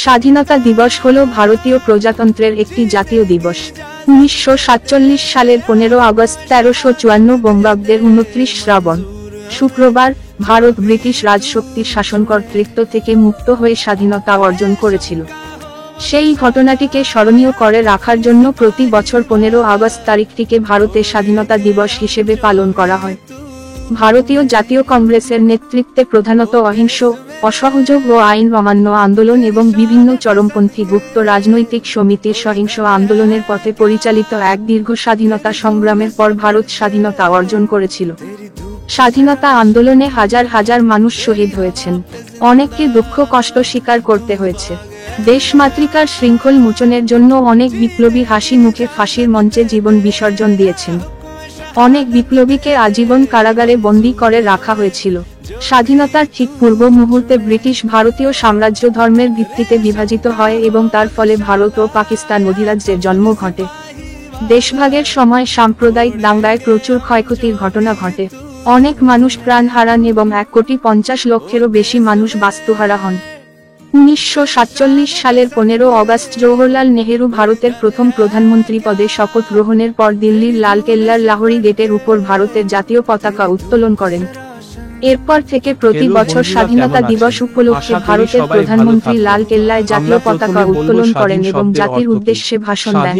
স্বাধীনতা দিবস হল ভারতীয় প্রজাতন্ত্রের একটি জাতীয় দিবস। 1947 সালের 15 আগস্ট 1354 বঙ্গাব্দের 29 শ্রাবণ শুক্রবার ভারত ব্রিটিশ রাজশক্তির শাসনকর্তৃত্ব থেকে মুক্ত হয়ে স্বাধীনতা অর্জন করেছিল। সেই ঘটনাটিকে স্মরণীয় করে রাখার জন্য প্রতি বছর 15 আগস্ট তারিখটিকে ভারতের স্বাধীনতা দিবস হিসেবে পালন করা হয়। ভারতীয় জাতীয় কংগ্রেসের নেতৃত্বে প্রধানত অহিংস, অসহযোগ ও আইন অমান্য আন্দোলন এবং বিভিন্ন চরমপন্থী গুপ্ত রাজনৈতিক সমিতির সহিংস আন্দোলনের পথে পরিচালিত এক দীর্ঘ স্বাধীনতা সংগ্রামের পর ভারত স্বাধীনতা অর্জন করেছিল। স্বাধীনতা আন্দোলনে হাজার হাজার মানুষ শহীদ হয়েছেন, অনেককে দুঃখ কষ্ট স্বীকার করতে হয়েছে। দেশমাতৃকার শৃঙ্খল মোচনের জন্য অনেক বিপ্লবী হাসি মুখে ফাঁসির মঞ্চে জীবন বিসর্জন দিয়েছেন। অনেক বিপ্লবীকে আজীবন কারাগারে বন্দী করে রাখা হয়েছিল। স্বাধীনতার ঠিক পূর্ব মুহূর্তে ব্রিটিশ ভারতীয় সাম্রাজ্য ধর্মের ভিত্তিতে বিভাজিত হয় এবং তার ফলে ভারত ও পাকিস্তান অধিরাজ্যের জন্ম ঘটে। দেশভাগের সময় সাম্প্রদায়িক দাঙ্গায় প্রচুর ক্ষয়ক্ষতির ঘটনা ঘটে। অনেক মানুষ প্রাণ হারান এবং 1,50,00,000-এরও বেশি মানুষ বাস্তুহারা হন। 1947 সালের 15 আগস্ট জওহরলাল নেহেরু ভারতের প্রথম প্রধানমন্ত্রী পদে শপথ গ্রহণের পর দিল্লির লালকেল্লার লাহোরি গেটের উপর ভারতের জাতীয় পতাকা উত্তোলন করেন। এরপর থেকে প্রতি বছর স্বাধীনতা দিবস উপলক্ষে ভারতের প্রধানমন্ত্রী লাল কেল্লায় জাতীয় পতাকা উত্তোলন করেন এবং জাতির উদ্দেশ্যে ভাষণ দেন।